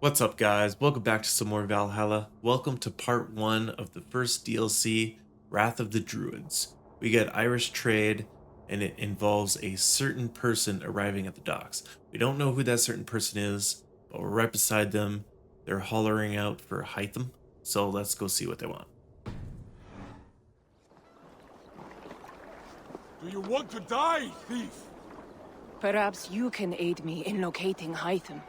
What's up, guys? Welcome back to some more Valhalla. Welcome to part 1 of the first DLC, Wrath of the Druids. We get Irish trade, and it involves a certain person arriving at the docks. We don't know who that certain person is, but we're right beside them. They're hollering out for Hytham, so let's go see what they want. Do you want to die, thief? Perhaps you can aid me in locating Hytham.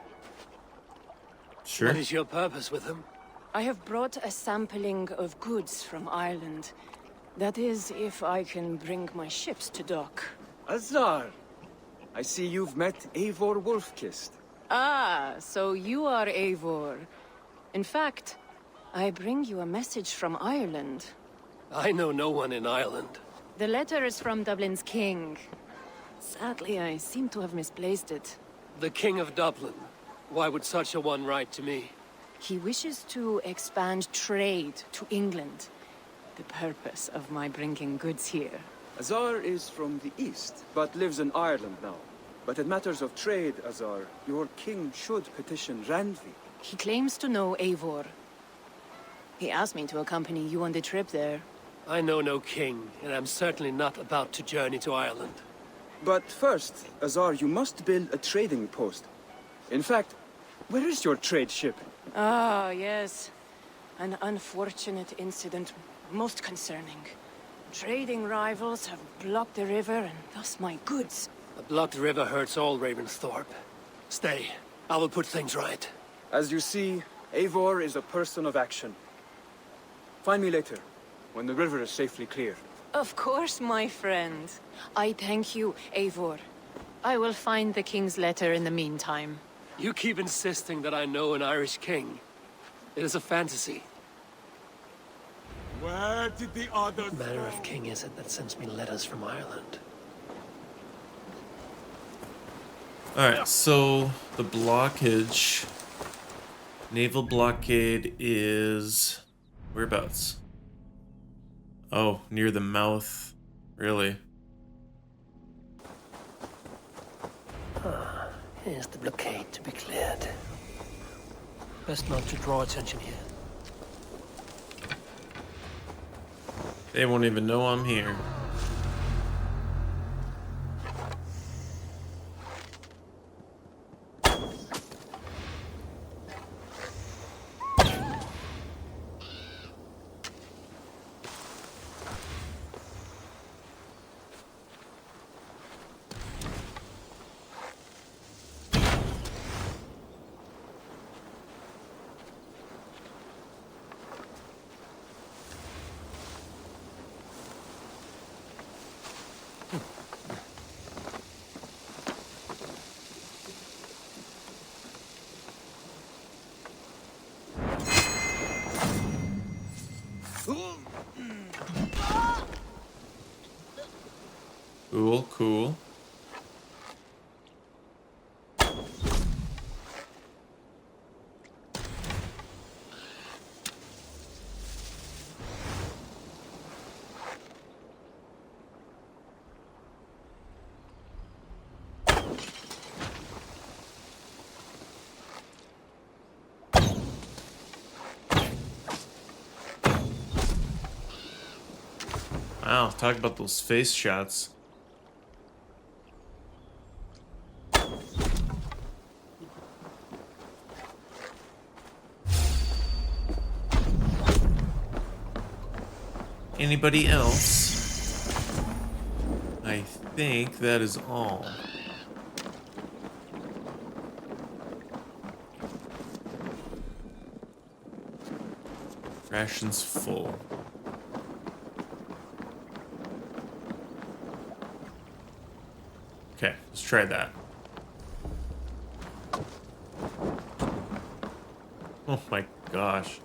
Sure. What is your purpose with him? I have brought a sampling of goods from Ireland. That is, if I can bring my ships to dock. Azar! I see you've met Eivor Wolfkist. Ah, so you are Eivor. In fact, I bring you a message from Ireland. I know no one in Ireland. The letter is from Dublin's king. Sadly, I seem to have misplaced it. The King of Dublin. Why would such a one write to me? He wishes to expand trade to England. The purpose of my bringing goods here. Azar is from the east, but lives in Ireland now. But in matters of trade, Azar, your king should petition Randvi. He claims to know Eivor. He asked me to accompany you on the trip there. I know no king, and I'm certainly not about to journey to Ireland. But first, Azar, you must build a trading post. In fact, where is your trade ship? Ah, yes. An unfortunate incident, most concerning. Trading rivals have blocked the river and thus my goods. A blocked river hurts all Ravensthorpe. Stay. I will put things right. As you see, Eivor is a person of action. Find me later, when the river is safely clear. Of course, my friend. I thank you, Eivor. I will find the king's letter in the meantime. You keep insisting that I know an Irish king. It is a fantasy. Where did the others What manner go? of king is it that sends me letters from Ireland? Alright, so the blockage, naval blockade is whereabouts? Oh, near the mouth, really? Here's the blockade to be cleared. Best not to draw attention here. They won't even know I'm here. Cool, cool. Wow, talk about those face shots. Anybody else? I think that is all. Rations full. Okay, let's try that. Oh my gosh.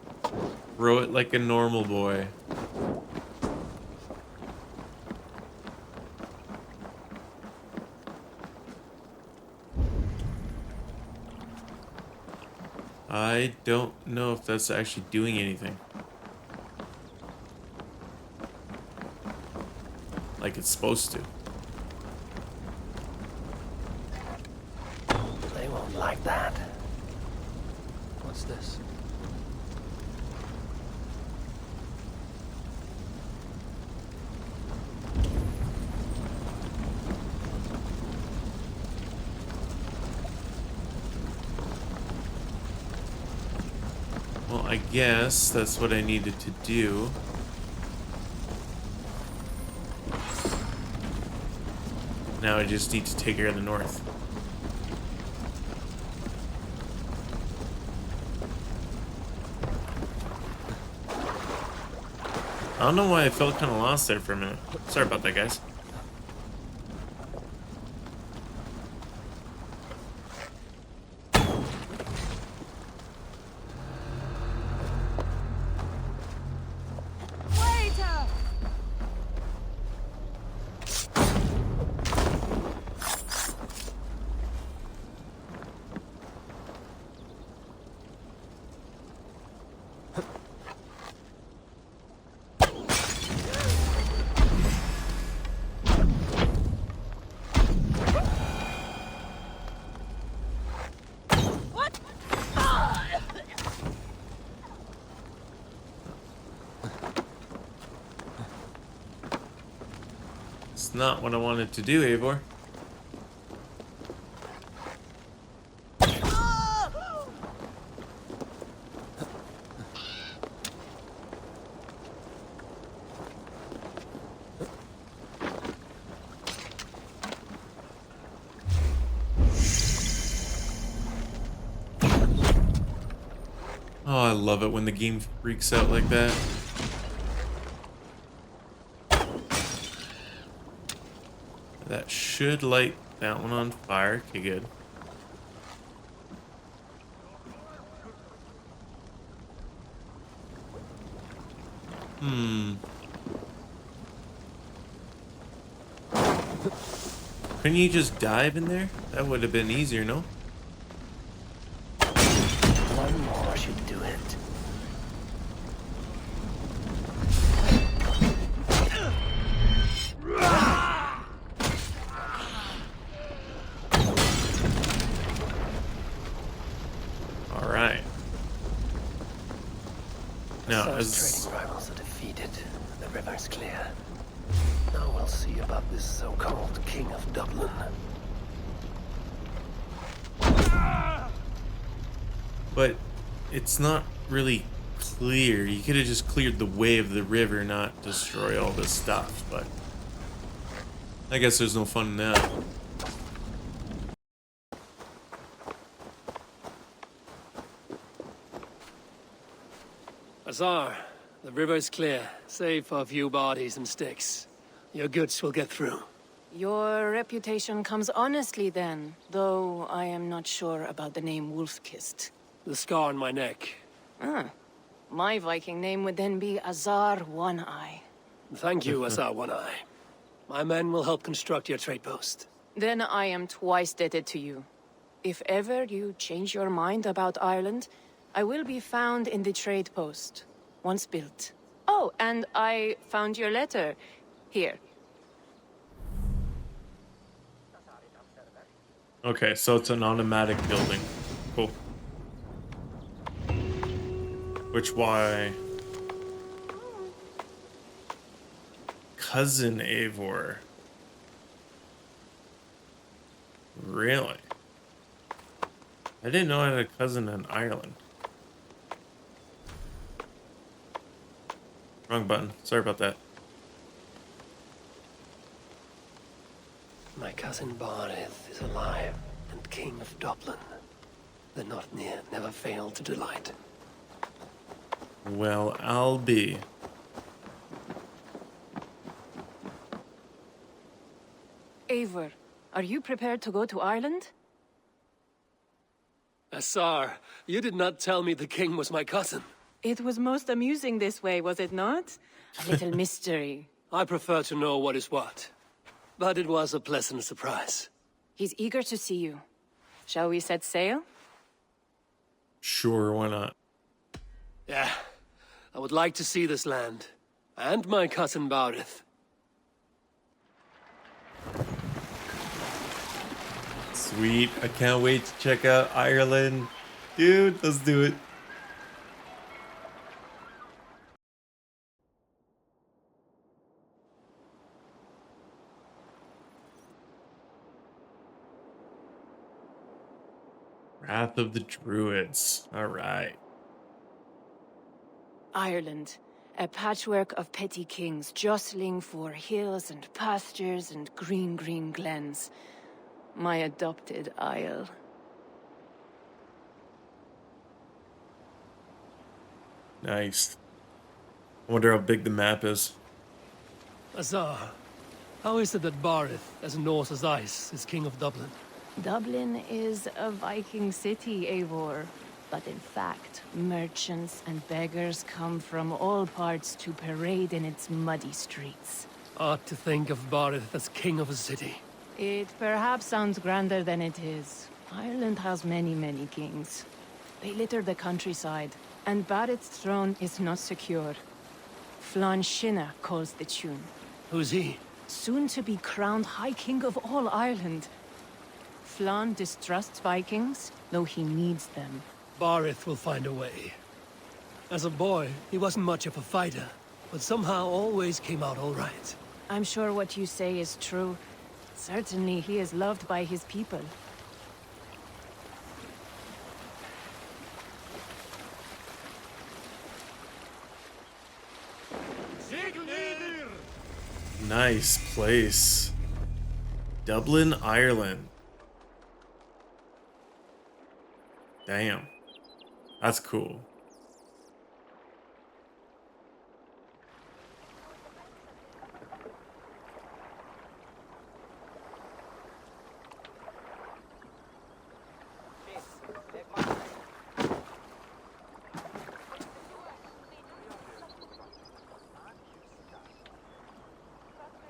Row it like a normal boy. I don't know if that's actually doing anything. Like it's supposed to. They won't like that. What's this? Well, I guess that's what I needed to do. Now I just need to take care of the north. I don't know why I felt kind of lost there for a minute. Sorry about that, guys. It's not what I wanted to do, Eivor. Oh, I love it when the game freaks out like that. That should light that one on fire. Okay, good. Couldn't you just dive in there? That would have been easier, no? One more should do it. Alright. Now, Those trading rivals are defeated. The river's clear. Now we'll see about this so-called King of Dublin. but it's not really clear. You could have just cleared the way of the river, not destroy all this stuff, but I guess there's no fun in that. Azar, the river is clear, save for a few bodies and sticks. Your goods will get through. Your reputation comes honestly then, though I am not sure about the name Wolf-Kissed. The scar on my neck. Ah, my Viking name would then be Azar One-Eye. Thank you, Azar One-Eye. My men will help construct your trade post. Then I am twice indebted to you. If ever you change your mind about Ireland, I will be found in the trade post, once built. Oh, and I found your letter. Here. Okay, so it's an automatic building. Cool. Which why? Cousin Eivor. Really? I didn't know I had a cousin in Ireland. Wrong button. Sorry about that. My cousin Barith is alive and king of Dublin. The not near never fail to delight. Well, I'll be. Eivor, are you prepared to go to Ireland? Azar, you did not tell me the king was my cousin. It was most amusing this way, was it not? A little mystery. I prefer to know what is what. But it was a pleasant surprise. He's eager to see you. Shall we set sail? Sure, why not? Yeah, I would like to see this land. And my cousin Barith. Sweet. I can't wait to check out Ireland. Dude, let's do it. Wrath of the Druids. All right. Ireland, a patchwork of petty kings jostling for hills and pastures and green, green glens. My adopted isle. Nice. I wonder how big the map is. Azar, how is it that Barith, as Norse as ice, is king of Dublin? Dublin is a Viking city, Eivor. But in fact, merchants and beggars come from all parts to parade in its muddy streets. Odd to think of Barith as king of a city. It perhaps sounds grander than it is. Ireland has many, many kings. They litter the countryside, and Barrett's throne is not secure. Flann Sinna calls the tune. Who's he? Soon to be crowned High King of all Ireland. Flann distrusts Vikings, though he needs them. Barith will find a way. As a boy, he wasn't much of a fighter, but somehow always came out all right. I'm sure what you say is true. Certainly he is loved by his people. Nice place. Dublin, Ireland. Damn. That's cool.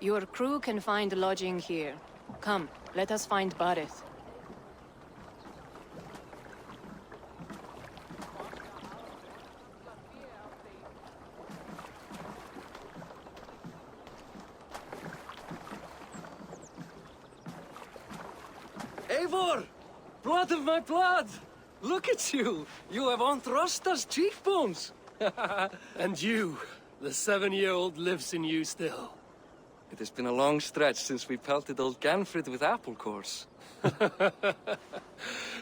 Your crew can find lodging here. Come, let us find Barith. Eivor! Blood of my blood! Look at you! You have Anthrosta's cheekbones! And you, the 7-year-old lives in you still. It has been a long stretch since we pelted old Ganfrid with apple cores.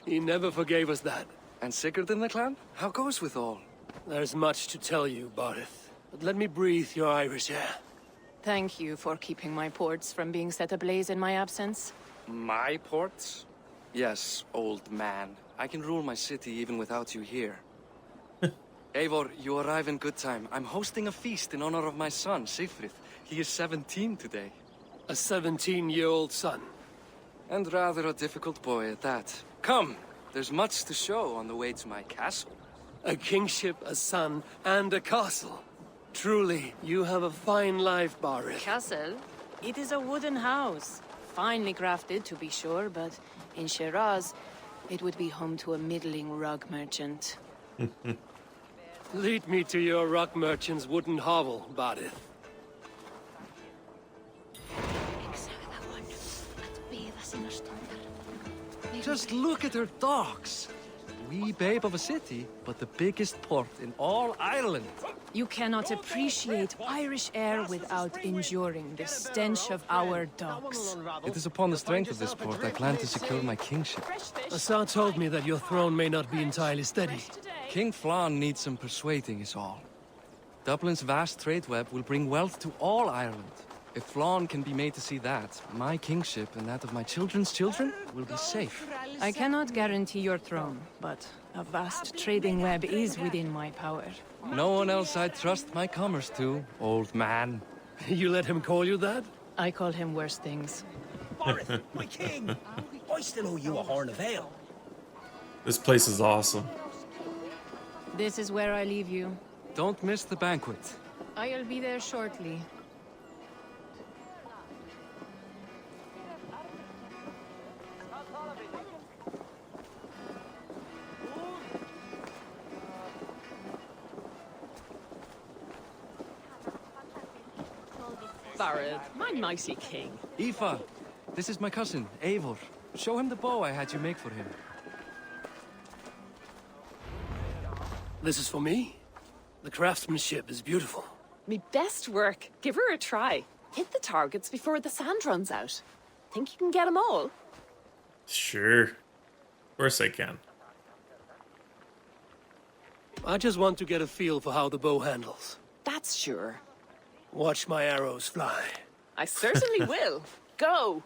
He never forgave us that. And Sigurd in the clan? How goes with all? There's much to tell you, Barith, but let me breathe your Irish air. Thank you for keeping my ports from being set ablaze in my absence. My ports? Yes, old man. I can rule my city even without you here. Eivor, you arrive in good time. I'm hosting a feast in honor of my son, Sigfrid. He is 17 today. A 17-year-old son. And rather a difficult boy at that. Come, there's much to show on the way to my castle. A kingship, a son, and a castle. Truly, you have a fine life, Barith. Castle? It is a wooden house. Finely crafted, to be sure, but in Shiraz, it would be home to a middling rug merchant. Lead me to your rock merchant's wooden hovel, Barith. Just look at her docks. Wee babe of a city, but the biggest port in all Ireland. You cannot appreciate Irish air without enduring the stench of our docks. It is upon the strength of this port I plan to secure my kingship. Assar told me that your throne may not be entirely steady. King Flann needs some persuading is all. Dublin's vast trade web will bring wealth to all Ireland. If Flann can be made to see that, my kingship and that of my children's children will be safe. I cannot guarantee your throne, but a vast trading web is within my power. No one else I'd trust my commerce to, old man. You let him call you that? I call him worse things. Barith, my king! I still owe you a horn of ale. This place is awesome. This is where I leave you. Don't miss the banquet. I'll be there shortly. Barith, my mighty king. Aoife, this is my cousin, Eivor. Show him the bow I had you make for him. This is for me? The craftsmanship is beautiful. Me best work. Give her a try. Hit the targets before the sand runs out. Think you can get them all? Sure. Of course I can. I just want to get a feel for how the bow handles. That's sure. Watch my arrows fly. I certainly will. Go!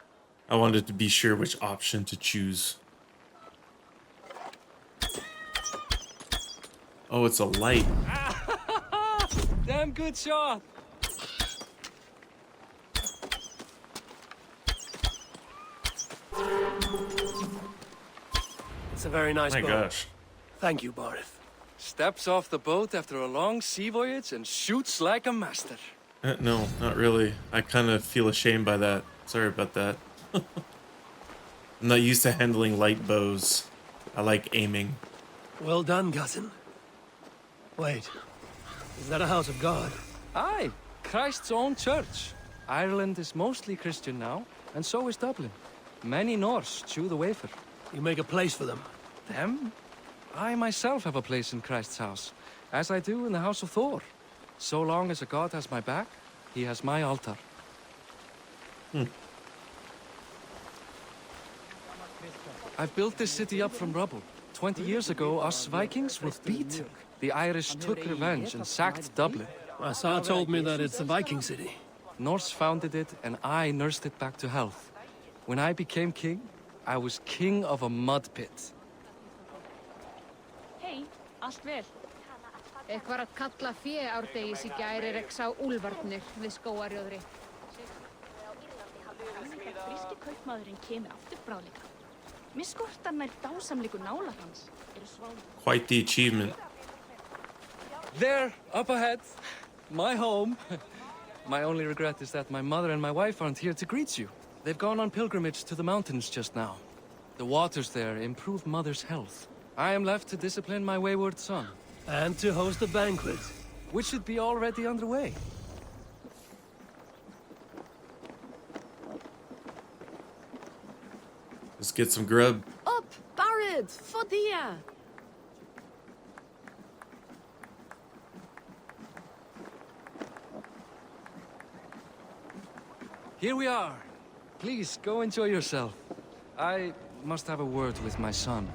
I wanted to be sure which option to choose. Oh, it's a light. Damn good shot. It's a very nice My bow. gosh. Thank you, Barith. Steps off the boat after a long sea voyage and shoots like a master. No, not really. I kind of feel ashamed by that. Sorry about that. I'm not used to handling light bows. I like aiming. Well done, cousin. Wait, is that a house of God? Aye, Christ's own church. Ireland is mostly Christian now, and so is Dublin. Many Norse chew the wafer. You make a place for them. Them? I myself have a place in Christ's house, as I do in the house of Thor. So long as a god has my back, he has my altar. I've built this city up from rubble. 20 years ago, us Vikings were beaten. The Irish took revenge and sacked Dublin. Asa told me that it's a Viking city. Norse founded it, and I nursed it back to health. When I became king, I was king of a mud pit. Hei, allt vel. Eitthvað að kalla fé árdegis í gæri reksa á úlfarnir við skógarjóðri. Fríski kaupmaðurinn kemur aftur bráðlega. Mér skortar nær dásamleiku nálar hans. Quite the achievement. There, up ahead, my home. My only regret is that my mother and my wife aren't here to greet you. They've gone on pilgrimage to the mountains just now. The waters there improve mother's health. I am left to discipline my wayward son. And to host a banquet. Which should be already underway. Let's get some grub. Up, Barret, Fodia. Here we are. Please, go enjoy yourself. I must have a word with my son.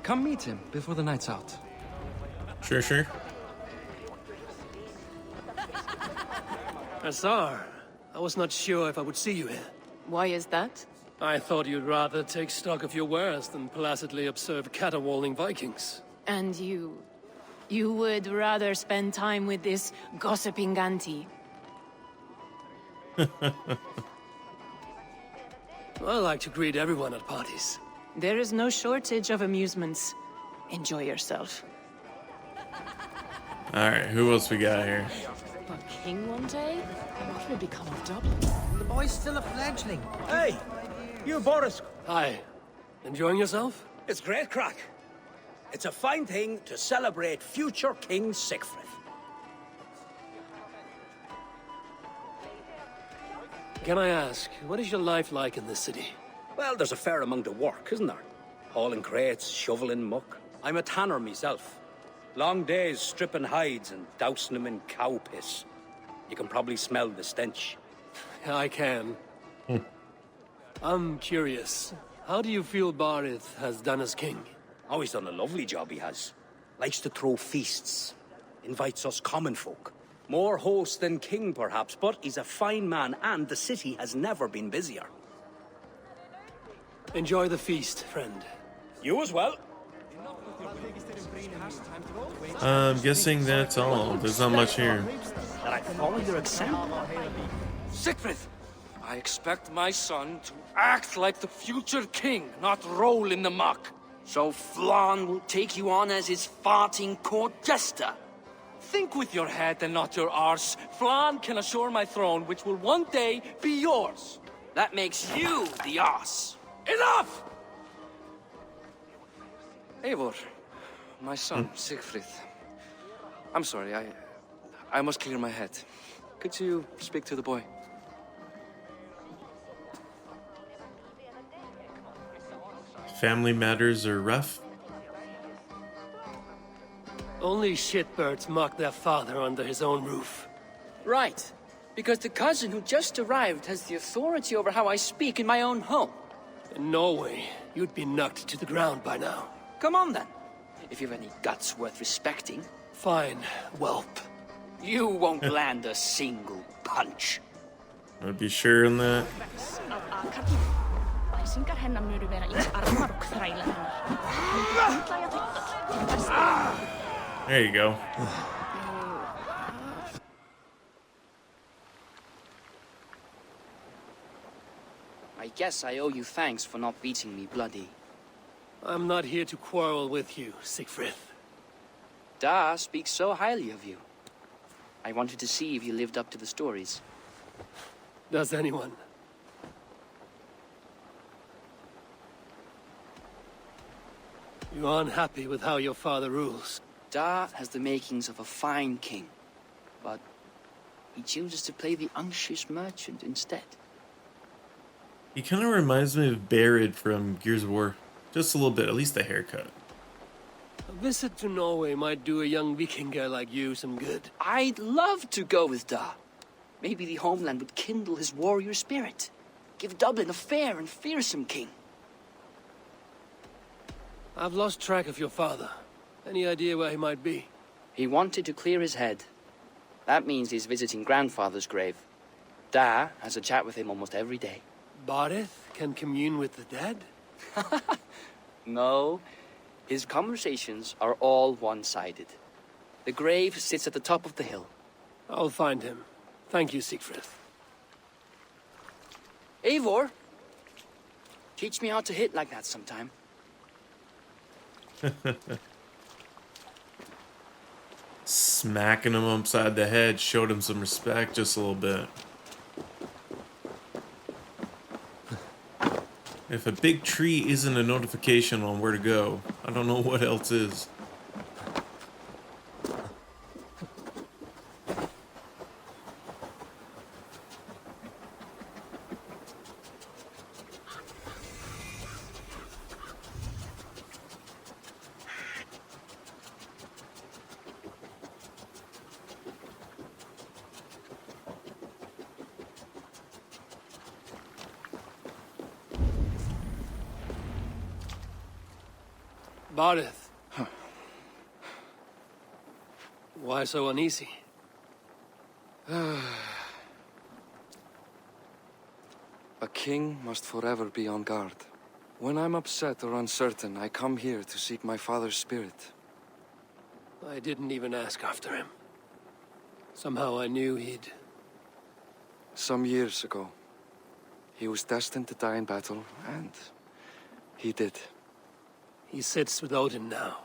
Come meet him before the night's out. Sure, sure. Azar, I was not sure if I would see you here. Why is that? I thought you'd rather take stock of your wares than placidly observe caterwauling Vikings. And you would rather spend time with this gossiping auntie. I like to greet everyone at parties. There is no shortage of amusements. Enjoy yourself. Alright, who else we got here? A king one day? What will become of Dublin? The boy's still a fledgling. Hey, you Boris. Hi. Enjoying yourself? It's great crack. It's a fine thing to celebrate future King Sigfrid. Can I ask, what is your life like in this city? Well, there's a fair amount of work, isn't there? Hauling crates, shoveling muck. I'm a tanner myself. Long days stripping hides and dousing them in cow piss. You can probably smell the stench. I can. I'm curious. How do you feel Barith has done as king? Oh, he's done a lovely job, he has. Likes to throw feasts. Invites us common folk. More host than king, perhaps, but he's a fine man, and the city has never been busier. Enjoy the feast, friend. You as well. I'm guessing that's all. There's not much here. That I follow your example. Sigfrid! I expect my son to act like the future king, not roll in the muck. So Flan will take you on as his farting court jester? Think with your head and not your arse. Flan can assure my throne, which will one day be yours. That makes you the arse. Enough! Eivor, my son, Sigfrid. I'm sorry, I must clear my head. Could you speak to the boy? Family matters are rough. Only shitbirds mock their father under his own roof. Right. Because the cousin who just arrived has the authority over how I speak in my own home. In Norway, you'd be knocked to the ground by now. Come on then. if you've any guts worth respecting. Fine, whelp. You won't land a single punch. I'd be sure on that. Æsingar hennar munu vera í armar og þræla hennar. Hún hundla ég þetta. There you go. I guess I owe you thanks for not beating me bloody. I'm not here to quarrel with you, Siegfried. Da speaks so highly of you. I wanted to see if you lived up to the stories. Does anyone? You are unhappy with how your father rules. Da has the makings of a fine king, but he chooses to play the unctuous merchant instead. He kind of reminds me of Barrett from Gears of War. Just a little bit, at least the haircut. A visit to Norway might do a young Viking guy like you some good. I'd love to go with Da. Maybe the homeland would kindle his warrior spirit. Give Dublin a fair and fearsome king. I've lost track of your father. Any idea where he might be? He wanted to clear his head. That means he's visiting grandfather's grave. Da has a chat with him almost every day. Bardeth can commune with the dead? No, his conversations are all one-sided. The grave sits at the top of the hill. I'll find him. Thank you, Siegfried. Eivor, teach me how to hit like that sometime. Smacking him upside the head showed him some respect just a little bit. If a big tree isn't a notification on where to go, I don't know what else is. Bardeth. Why so uneasy? A king must forever be on guard. When I'm upset or uncertain, I come here to seek my father's spirit. I didn't even ask after him. Somehow I knew he'd... Some years ago, he was destined to die in battle, and he did. He sits with Odin now.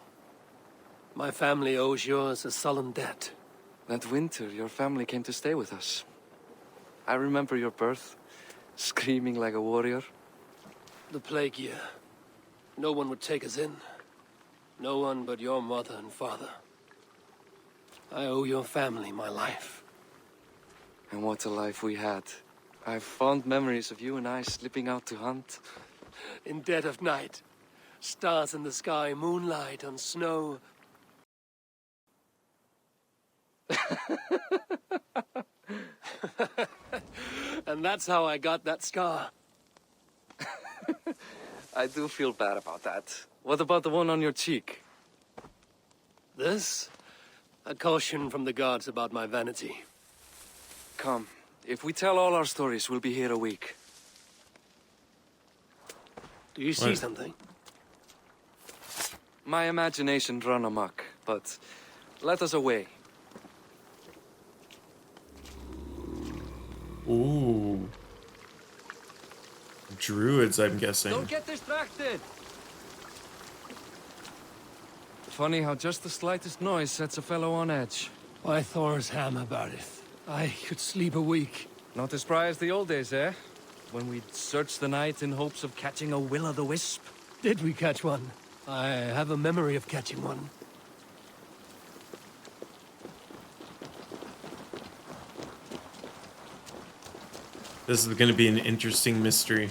My family owes yours a sullen debt. That winter, your family came to stay with us. I remember your birth, screaming like a warrior. The plague year. No one would take us in. No one but your mother and father. I owe your family my life. And what a life we had. I have fond memories of you and I slipping out to hunt. In dead of night. Stars in the sky, moonlight on snow. And that's how I got that scar. I do feel bad about that. What about the one on your cheek? This? A caution from the gods about my vanity. Come, if we tell all our stories, we'll be here a week. Do you see something? My imagination run amok, but let us away. Ooh. Druids, I'm guessing. Don't get distracted! Funny how just the slightest noise sets a fellow on edge. Why Thor's hammer, Bardeth? I could sleep a week. Not as spry as the old days, eh? When we'd search the night in hopes of catching a will-o'-the-wisp. Did we catch one? I have a memory of catching one. This is going to be an interesting mystery.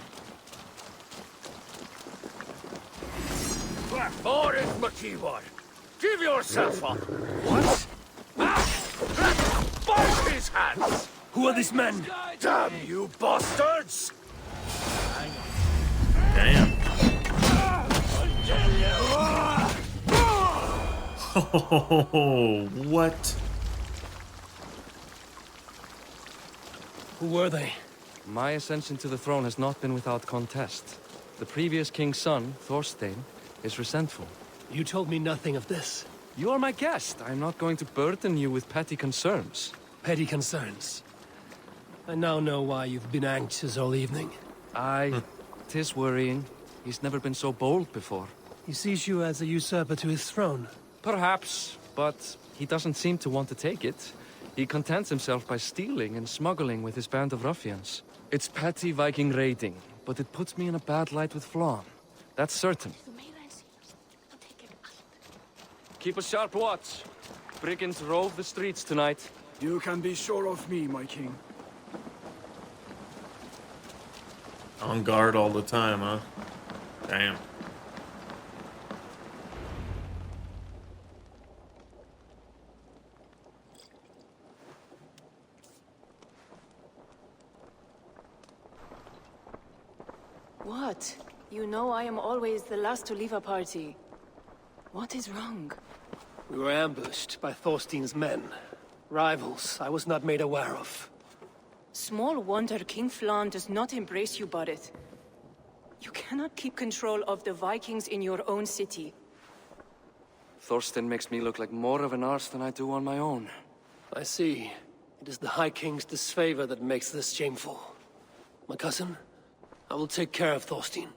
Boris Makivor, give yourself up. What? Both his hands! Who are these men? Damn you bastards! Damn. Oh, what? Who were they? My ascension to the throne has not been without contest. The previous king's son, Thorstein, is resentful. You told me nothing of this. You are my guest. I'm not going to burden you with petty concerns. Petty concerns. I now know why you've been anxious all evening. Aye, 'tis worrying. He's never been so bold before. He sees you as a usurper to his throne. Perhaps, but he doesn't seem to want to take it. He contents himself by stealing and smuggling with his band of ruffians. It's petty Viking raiding, but it puts me in a bad light with Flann. That's certain. Keep a sharp watch. Brigands rove the streets tonight. You can be sure of me, my king. On guard all the time, huh? Damn. What? You know I am always the last to leave a party. What is wrong? We were ambushed by Thorstein's men. Rivals I was not made aware of. Small wonder King Flann does not embrace you, Bodith. You cannot keep control of the Vikings in your own city. Thorstein makes me look like more of an arse than I do on my own. I see. It is the High King's disfavor that makes this shameful. My cousin, I will take care of Thorstein.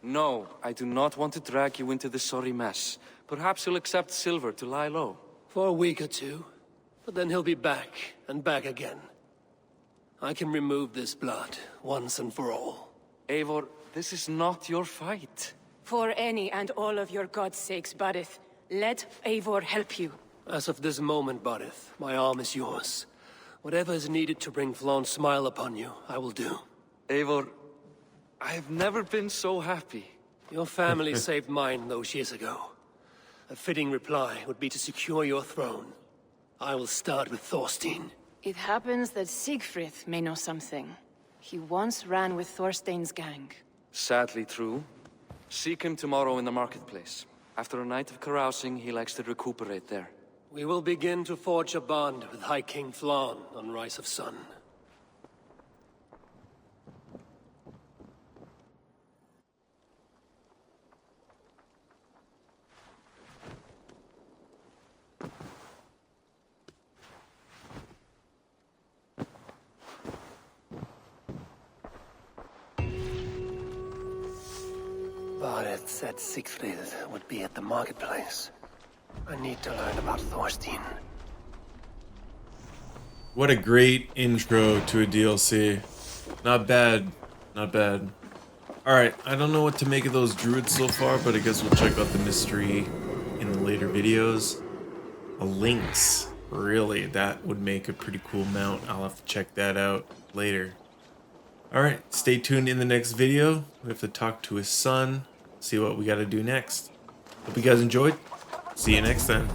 No, I do not want to drag you into this sorry mess. Perhaps he'll accept silver to lie low. For a week or two. But then he'll be back, and back again. I can remove this blood, once and for all. Eivor, this is not your fight. For any and all of your god's sakes, Bodith, let Eivor help you. As of this moment, Bodith, my arm is yours. Whatever is needed to bring Flann's smile upon you, I will do. Eivor, I have never been so happy. Your family saved mine those years ago. A fitting reply would be to secure your throne. I will start with Thorstein. It happens that Siegfried may know something. He once ran with Thorstein's gang. Sadly true. Seek him tomorrow in the marketplace. After a night of carousing, he likes to recuperate there. We will begin to forge a bond with High King Flann on Rise of Sun. Bareth said Siegfried would be at the marketplace. I need to learn about Thorstein. What a great intro to a DLC. Not bad. Not bad. Alright, I don't know what to make of those druids so far, but I guess we'll check out the mystery in the later videos. A lynx. Really, that would make a pretty cool mount. I'll have to check that out later. Alright, stay tuned in the next video. We have to talk to his son, see what we gotta do next. Hope you guys enjoyed. See you next time.